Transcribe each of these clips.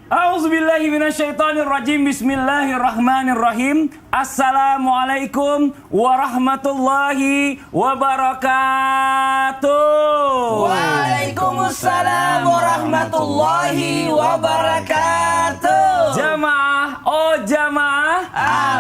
A'udzubillahi minasyaitonirrajim. Bismillahirrahmanirrahim. Assalamualaikum warahmatullahi wabarakatuh. Waalaikumsalam warahmatullahi wabarakatuh. Jamaah, oh jamaah,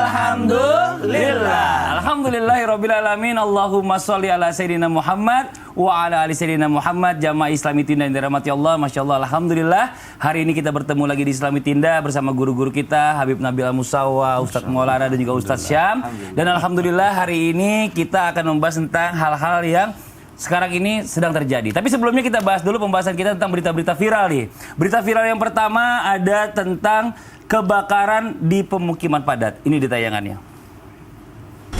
Alhamdulillah. Alhamdulillahirabbil alamin. Allahumma sholli ala sayyidina Muhammad wa ala ali sayyidina Muhammad. Jamaah Islami Tinda yang dirahmati Allah, masyaallah, alhamdulillah. Hari ini kita bertemu lagi di Islami Tinda bersama guru-guru kita, Habib Nabil Al-Musawa, Ustadz Maulana dan juga Ustadz Syam. Dan alhamdulillah hari ini kita akan membahas tentang hal-hal yang sekarang ini sedang terjadi. Tapi sebelumnya kita bahas dulu pembahasan kita tentang berita-berita viral nih. Berita viral yang pertama ada tentang kebakaran di pemukiman padat. Ini di tayangannya.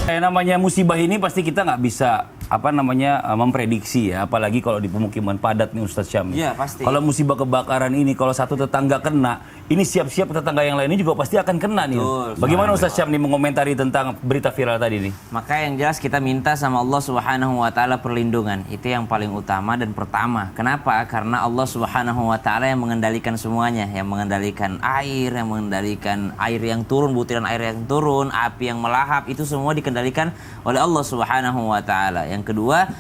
Namanya musibah ini pasti kita nggak bisa memprediksi ya, apalagi kalau di pemukiman padat nih Ustadz Syam. Iya, pasti. Kalau musibah kebakaran ini, kalau satu tetangga kena, ini siap-siap tetangga yang lainnya juga pasti akan kena nih. Bagaimana Ustadz Syam nih mengomentari tentang berita viral tadi nih? Maka yang jelas kita minta sama Allah Subhanahu wa taala perlindungan. Itu yang paling utama dan pertama. Kenapa? Karena Allah Subhanahu wa taala yang mengendalikan semuanya, yang mengendalikan air, yang mengendalikan air yang turun, butiran air yang turun, api yang melahap, itu semua dikendalikan oleh Allah Subhanahu wa taala. Yang kedua,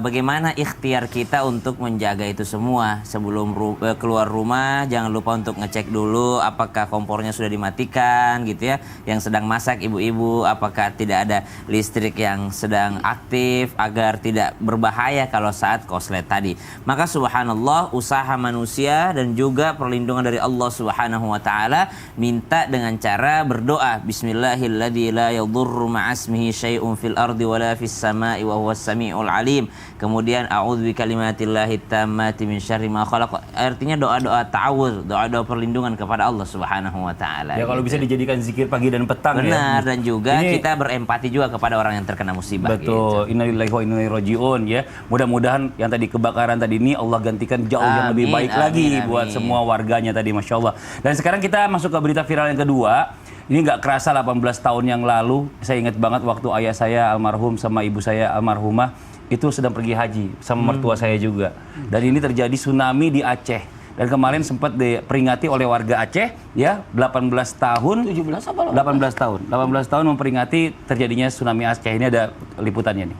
bagaimana ikhtiar kita untuk menjaga itu semua. Sebelum keluar rumah, jangan lupa untuk ngecek dulu apakah kompornya sudah dimatikan gitu ya. Yang sedang masak ibu-ibu, apakah tidak ada listrik yang sedang aktif agar tidak berbahaya kalau saat koslet tadi. Maka subhanallah, usaha manusia dan juga perlindungan dari Allah Subhanahu wa taala minta dengan cara berdoa. Bismillahilladzi la yadurru ma'asmihi syai'un fil ardi wala fis sama'i wa huwas samiul alim. Kemudian a'udzu bikalimatillahi tammati min syarri ma khalaq. Artinya doa-doa ta'awudz, doa-doa perlindungan kepada Allah Subhanahu wa taala. Ya kalau bisa dijadikan zikir pagi dan petang. Benar, ya. dan juga Ini, kita berempati juga kepada orang yang terkena musibah. betul. Gitu. Innalillahi wa inna ilaihi raji'un ya. Mudah-mudahan yang tadi kebakaran tadi ini Allah gantikan jauh yang lebih baik lagi buat semua warganya tadi, Masya Allah. Dan sekarang kita masuk ke berita viral yang kedua. Ini nggak kerasa 18 tahun yang lalu, saya ingat banget waktu ayah saya almarhum sama ibu saya almarhumah itu sedang pergi haji sama mertua saya juga. Dan ini terjadi tsunami di Aceh. Dan kemarin sempat diperingati oleh warga Aceh ya, 18 tahun 17 apa 18 tahun. 18 tahun memperingati terjadinya tsunami Aceh. Ini ada liputannya nih.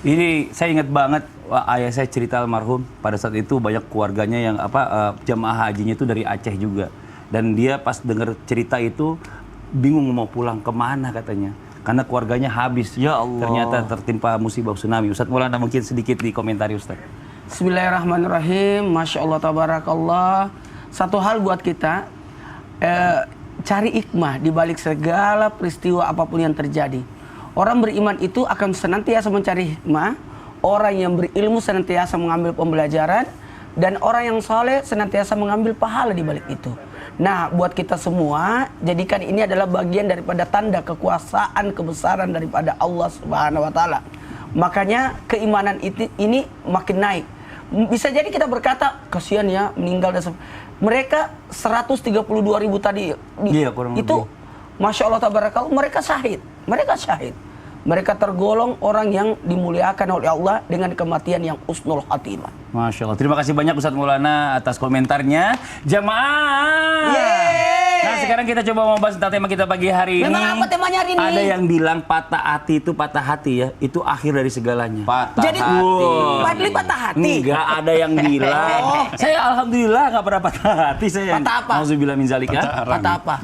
Ini saya ingat banget ayah saya cerita almarhum pada saat itu banyak keluarganya yang jamaah hajinya itu dari Aceh juga. Dan dia pas dengar cerita itu bingung mau pulang kemana katanya. Karena keluarganya habis. Ya Allah. Ternyata tertimpa musibah tsunami. Ustadz Maulana mungkin sedikit di komentari Ustadz. Bismillahirrahmanirrahim. Masya Allah, tabarakallah. Satu hal buat kita, cari hikmah di balik segala peristiwa apapun yang terjadi. Orang beriman itu akan senantiasa mencari hikmah. Orang yang berilmu senantiasa mengambil pembelajaran. Dan orang yang soleh senantiasa mengambil pahala di balik itu. Nah, buat kita semua, jadikan ini adalah bagian daripada tanda kekuasaan, kebesaran daripada Allah Subhanahu wa taala. Makanya keimanan ini makin naik. Bisa jadi kita berkata, kasihan ya meninggal dan mereka 132.000 tadi. Iya, kurang itu lebih. Masya Allah tabarakallah, mereka syahid. Mereka syahid. Mereka tergolong orang yang dimuliakan oleh Allah dengan kematian yang husnul khatimah. Masya Allah. Terima kasih banyak Ustadz Maulana atas komentarnya. Jamaah. Yeay. Nah sekarang kita coba membahas tentang tema kita pagi hari ini. Memang apa temanya hari ini? Ada yang bilang patah hati itu patah hati ya. Itu akhir dari segalanya. Patah Jadi, hati. Fadli patah hati. Enggak ada yang bilang. Saya alhamdulillah nggak pernah patah hati saya. Patah apa? Auzubillah min zalika. Patah apa?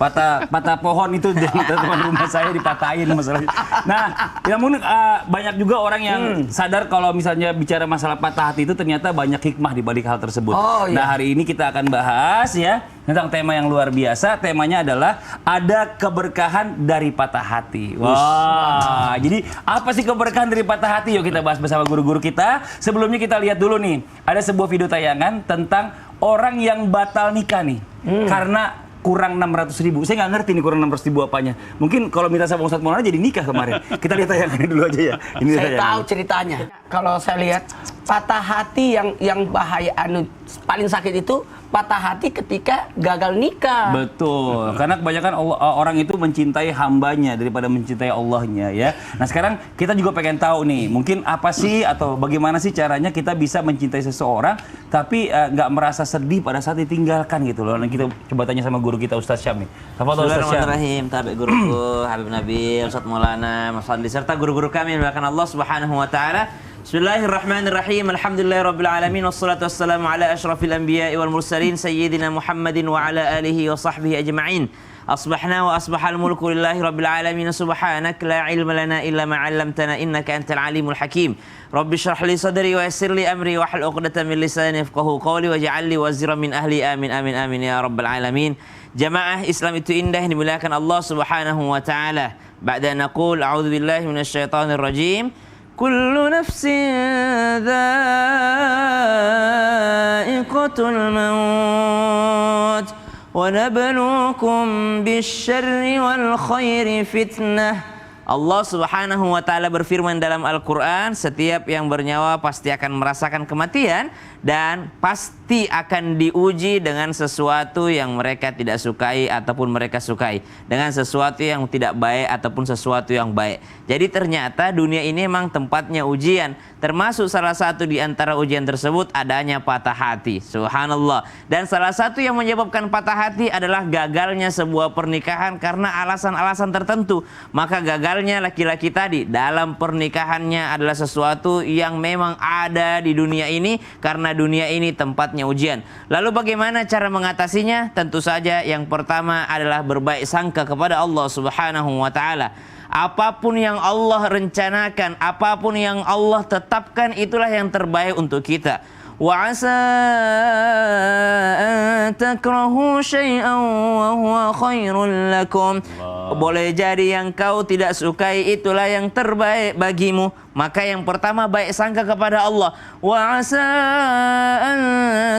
Patah pohon itu teman rumah saya dipatahin masalahnya. Nah, namun banyak juga orang yang sadar kalau misalnya bicara masalah patah hati itu ternyata banyak hikmah di balik hal tersebut. Oh, iya. Nah, hari ini kita akan bahas ya tentang tema yang luar biasa. Temanya adalah ada keberkahan dari patah hati. Wah, jadi apa sih keberkahan dari patah hati? Yuk kita bahas bersama guru-guru kita. Sebelumnya kita lihat dulu nih, ada sebuah video tayangan tentang orang yang batal nikah nih. Karena kurang 600.000. Saya nggak ngerti nih kurang 600.000 apanya. Mungkin kalau minta sama Ustadz Maulana jadi nikah kemarin. Kita lihat tayangannya dulu aja ya. Ini Saya tayangannya. tahu ceritanya. kalau saya lihat patah hati yang bahaya paling sakit itu patah hati ketika gagal nikah. Betul, karena kebanyakan orang itu mencintai hambanya daripada mencintai Allahnya ya. Nah sekarang kita juga pengen tahu nih, mungkin apa sih atau bagaimana sih caranya kita bisa mencintai seseorang tapi nggak merasa sedih pada saat ditinggalkan gitu loh. Dan kita coba tanya sama guru kita Ustaz Syam nih. Bismillahirrahmanirrahim. Tabi guruku Habib Nabil, Ustaz Maulana, Mas Andi serta guru-guru kami yang dimuliakan Allah Subhanahu wa taala. Bismillahirrahmanirrahim. Alhamdulillahirabbil alamin wassalatu wassalamu ala asyrafil anbiya'i wal mursalin sayyidina Muhammadin wa ala alihi wa sahbihi ajma'in. Asbahna wa asbahal mulku lillahi rabbil alamin. Subhanak la ilma lana illa ma 'allamtana innaka antal alimul hakim. Rabbi shrah li sadri wa yassir li amri wa hlul 'uqdatam min lisani yafqahu qawli waj'al li waziran min ahli. Amin amin amin ya rabbal alamin. Jamaah Islam itu indah yang dimuliakan Allah Subhanahu wa taala. Ba'da naqul a'udzu billahi minasyaitonir rajim. Kullu nafsin dha'iqatul maut wa nabluukum bisyarri wal khairi fitnah. Allah Subhanahu wa taala berfirman dalam Al-Qur'an, setiap yang bernyawa pasti akan merasakan kematian dan pasti akan diuji dengan sesuatu yang mereka tidak sukai ataupun mereka sukai, dengan sesuatu yang tidak baik ataupun sesuatu yang baik. Jadi ternyata dunia ini memang tempatnya ujian, termasuk salah satu di antara ujian tersebut adanya patah hati. Subhanallah. Dan salah satu yang menyebabkan patah hati adalah gagalnya sebuah pernikahan karena alasan-alasan tertentu. Maka gagalnya laki-laki tadi dalam pernikahannya adalah sesuatu yang memang ada di dunia ini karena dunia ini tempatnya ujian. Lalu bagaimana cara mengatasinya? Tentu saja yang pertama adalah berbaik sangka kepada Allah Subhanahu wa taala. Apapun yang Allah rencanakan, apapun yang Allah tetapkan, itulah yang terbaik untuk kita. Wa asa an takrahu syai'an wa huwa khairul lakum. Boleh jadi yang kau tidak sukai itulah yang terbaik bagimu. Maka yang pertama baik sangka kepada Allah. Wa asa an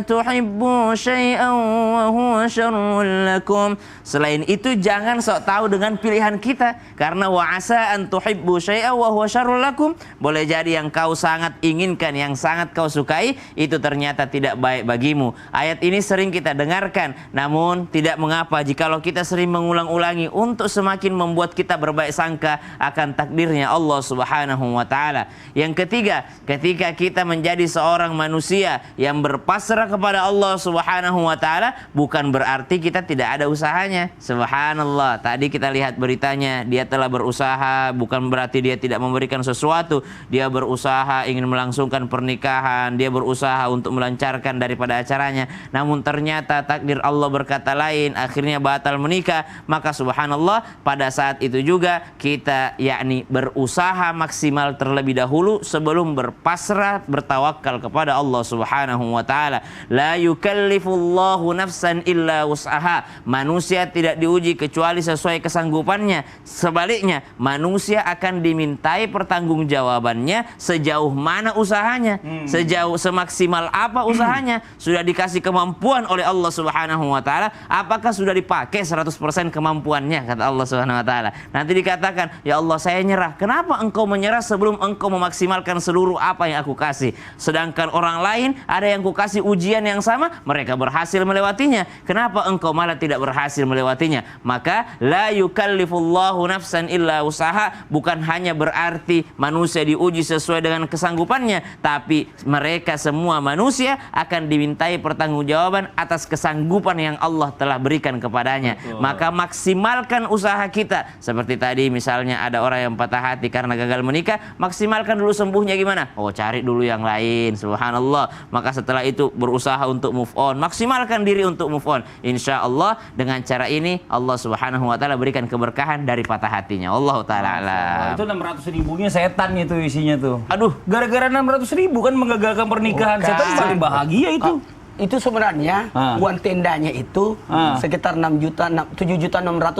tuhibbu syai'an wa huwa syarrul lakum. Selain itu jangan sok tahu dengan pilihan kita, karena wa asa an tuhibbu syai'an wa huwa syarrul lakum. Boleh jadi yang kau sangat inginkan, yang sangat kau sukai, itu ternyata tidak baik bagimu. Ayat ini sering kita dengarkan, namun tidak mengapa jikalau kita sering mengulang-ulangi untuk semakin membuat kita berbaik sangka akan takdirnya Allah Subhanahu wa taala. Yang ketiga, ketika kita menjadi seorang manusia yang berpasrah kepada Allah Subhanahu wa taala, bukan berarti kita tidak ada usahanya. Subhanallah. Tadi kita lihat beritanya, dia telah berusaha, bukan berarti dia tidak memberikan sesuatu. Dia berusaha ingin melangsungkan pernikahan, dia berusaha untuk melancarkan daripada acaranya, namun ternyata takdir Allah berkata lain, akhirnya batal menikah. Maka subhanallah, pada saat itu juga kita yakni berusaha maksimal terlebih dahulu sebelum berpasrah bertawakal kepada Allah Subhanahu wa taala. La yukallifullahu nafsan illa wus'aha. Manusia tidak diuji kecuali sesuai kesanggupannya. Sebaliknya, manusia akan dimintai pertanggungjawabannya sejauh mana usahanya, sejauh semaksimal apa usahanya. Sudah dikasih kemampuan oleh Allah Subhanahu wa taala, apakah sudah dipakai 100% kemampuannya, kata Allah Subhanahu wa taala. Nanti dikatakan, ya Allah saya nyerah. Kenapa engkau menyerah sebelum engkau memaksimalkan seluruh apa yang aku kasih? Sedangkan orang lain ada yang kukasih ujian yang sama, mereka berhasil melewatinya. Kenapa engkau malah tidak berhasil melewatinya? Maka la yukallifullahu nafsan illa usaha bukan hanya berarti manusia diuji sesuai dengan kesanggupannya, tapi mereka semua manusia akan dimintai pertanggungjawaban atas kesanggupan yang Allah telah berikan kepadanya. Betul. Maka maksimalkan usaha kita. Seperti tadi misalnya ada orang yang patah hati karena gagal menikah, maksimalkan dulu sembuhnya gimana? Oh, cari dulu yang lain. Subhanallah. Maka setelah itu berusaha untuk move on, maksimalkan diri untuk move on. Insya Allah dengan cara ini Allah Subhanahu wa taala berikan keberkahan dari patah hatinya. Allah taala alam. Itu 600.000-nya setan itu isinya tuh. Aduh, gara-gara 600.000 kan menggagalkan pernikahan. Bukan. Setan paling bahagia itu. Itu sebenarnya uang tendanya itu sekitar 7.600.000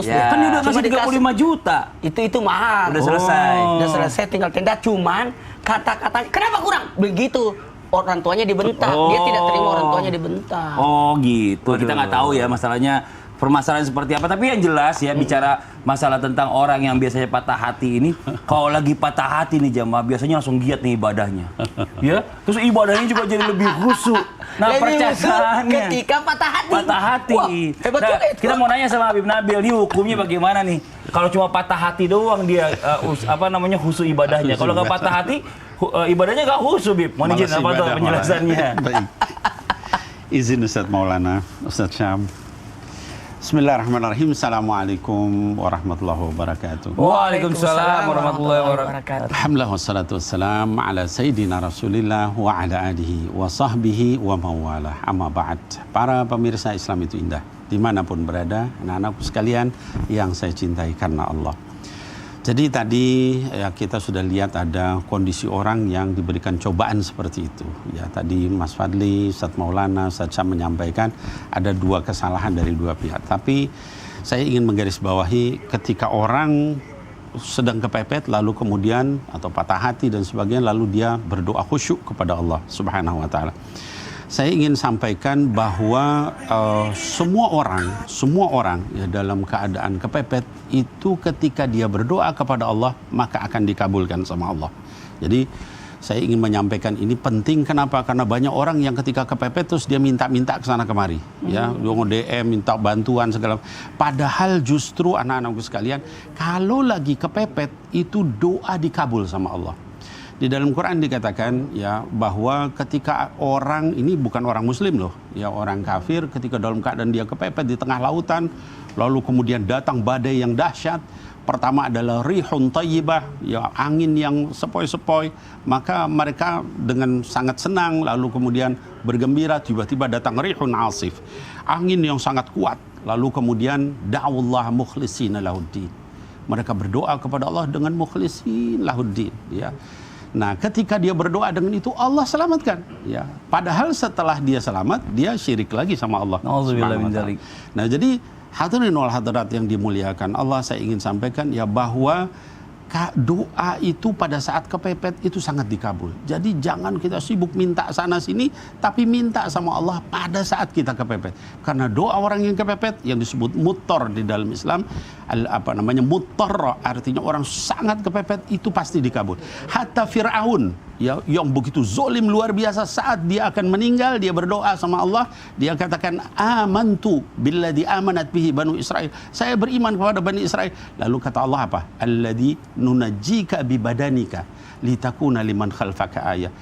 ya. Kan dia udah kasih 35 juta. Itu mahal. Udah selesai. Udah selesai, tinggal tenda. Cuman kata-katanya kenapa kurang? Begitu. Orang tuanya dibentak. Dia tidak terima orang tuanya dibentak. Oh gitu. Kita nggak tahu ya masalahnya permasalahan seperti apa. Tapi yang jelas ya bicara masalah tentang orang yang biasanya patah hati ini, kalau lagi patah hati nih jamaah biasanya langsung giat nih ibadahnya. Ya, terus ibadahnya juga jadi lebih khusyuk. Nah, percayaannya ketika patah hati. Patah hati. Wah, hebat Nah, juga itu. kita mau nanya sama Habib Nabil, ini hukumnya bagaimana nih? Kalau cuma patah hati doang dia khusyuk ibadahnya. Kalau nggak patah hati ibadahnya nggak khusyuk, Bib. Mohon izin apa tuh penjelasannya? Baik. Izin Ustaz Maulana, Ustaz Syam. Bismillahirrahmanirrahim. Assalamualaikum warahmatullahi wabarakatuh. Waalaikumsalam warahmatullahi wabarakatuh. Alhamdulillah wassalatu wassalam ala sayyidina Rasulillah wa ala alihi wa sahbihi wa mawalah. Amma ba'd. Para pemirsa Islam itu indah, dimanapun berada, anak-anakku sekalian yang saya cintai karena Allah. Jadi tadi ya kita sudah lihat ada kondisi orang yang diberikan cobaan seperti itu. Ya tadi Mas Fadli, Ustaz Maulana, Ustaz Syam menyampaikan ada dua kesalahan dari dua pihak. Tapi saya ingin menggarisbawahi ketika orang sedang kepepet lalu kemudian atau patah hati dan sebagainya lalu dia berdoa khusyuk kepada Allah Subhanahu wa taala. Saya ingin sampaikan bahwa semua orang ya dalam keadaan kepepet itu ketika dia berdoa kepada Allah maka akan dikabulkan sama Allah. Jadi saya ingin menyampaikan ini penting kenapa? Karena banyak orang yang ketika kepepet terus dia minta-minta ke sana kemari, ya, dia DM minta bantuan segala. Padahal justru anak-anakku sekalian, kalau lagi kepepet itu doa dikabul sama Allah. Di dalam Quran dikatakan ya bahwa ketika orang ini bukan orang muslim loh, ya orang kafir ketika dalam keadaan dia kepepet di tengah lautan, lalu kemudian datang badai yang dahsyat. Pertama adalah rihun thayyibah, ya angin yang sepoi-sepoi, maka mereka dengan sangat senang lalu kemudian bergembira, tiba-tiba datang rihun asif, angin yang sangat kuat, lalu kemudian da'awullah mukhlishina lahuddin. Mereka berdoa kepada Allah dengan mukhlisin lahuddin, ya. Nah, ketika dia berdoa dengan itu Allah selamatkan, ya. Padahal setelah dia selamat, dia syirik lagi sama Allah. Nauzubillah min dzalik. Nah, jadi hadirin wal hadirat yang dimuliakan Allah, saya ingin sampaikan ya bahwa doa itu pada saat kepepet itu sangat dikabul. Jadi jangan kita sibuk minta sana sini, tapi minta sama Allah pada saat kita kepepet. Karena doa orang yang kepepet yang disebut muttar di dalam Islam, muttar artinya orang sangat kepepet itu pasti dikabul. Hatta Fir'aun ya yang begitu zolim luar biasa, saat dia akan meninggal dia berdoa sama Allah, dia katakan amantu billadzi amanat bihi banu Israil, saya beriman kepada Bani Israel. Lalu kata Allah apa? Alladzi nunajjika bi badanika litakuna liman khalfaka ayah.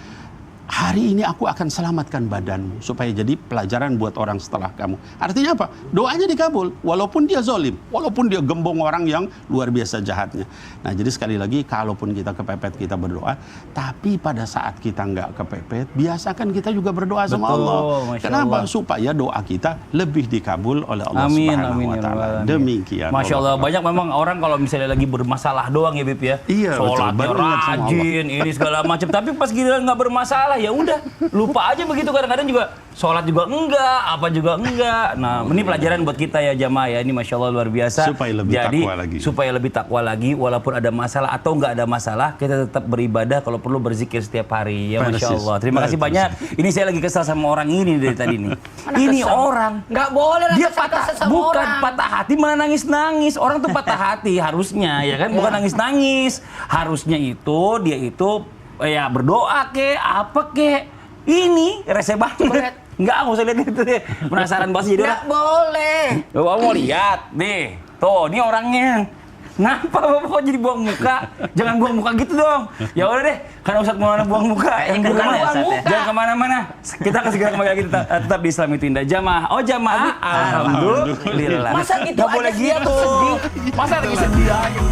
Hari ini aku akan selamatkan badanmu supaya jadi pelajaran buat orang setelah kamu. Artinya apa? Doanya dikabul walaupun dia zolim, walaupun dia gembong orang yang luar biasa jahatnya. Nah, jadi sekali lagi kalaupun kita kepepet kita berdoa, tapi pada saat kita nggak kepepet, biasakan kita juga berdoa sama Allah. Kenapa? Supaya doa kita lebih dikabul oleh Allah Subhanahu wa taala. Demikian. Masya Allah, banyak memang orang kalau misalnya lagi bermasalah doang ya Bib ya. Iya, sholatnya rajin, ini segala macam. Tapi pas giliran nggak bermasalah ya udah lupa aja begitu, kadang-kadang juga sholat juga enggak, apa juga enggak. Nah, ini pelajaran buat kita ya jamaah ya, ini Masya Allah luar biasa. Supaya lebih takwa lagi. Supaya lebih takwa lagi, walaupun ada masalah atau enggak ada masalah, kita tetap beribadah, kalau perlu berzikir setiap hari ya Masya Allah. Terima kasih banyak. Ini saya lagi kesal sama orang ini dari tadi nih. Ini kesal. Orang nggak boleh dia bukan patah hati malah nangis-nangis. Orang tuh patah hati harusnya ya kan, bukan nangis-nangis. Harusnya itu dia itu ya berdoa ke apa ke, ini rese banget. Enggak usah lihat itu deh, penasaran banget jadi orang. Nggak boleh. Bapak mau lihat nih, tuh ini orangnya. Kenapa Bapak kok jadi buang muka? Jangan buang muka gitu dong. Ya udah deh, karena Ustadz Maulana buang muka. Jangan kemana-mana. Kita akan segera kembali lagi tetap di Islam itu Indah. Jamaah, jamaah. Alhamdulillah. Masa gitu nggak boleh gitu. Masa lagi sedih aja.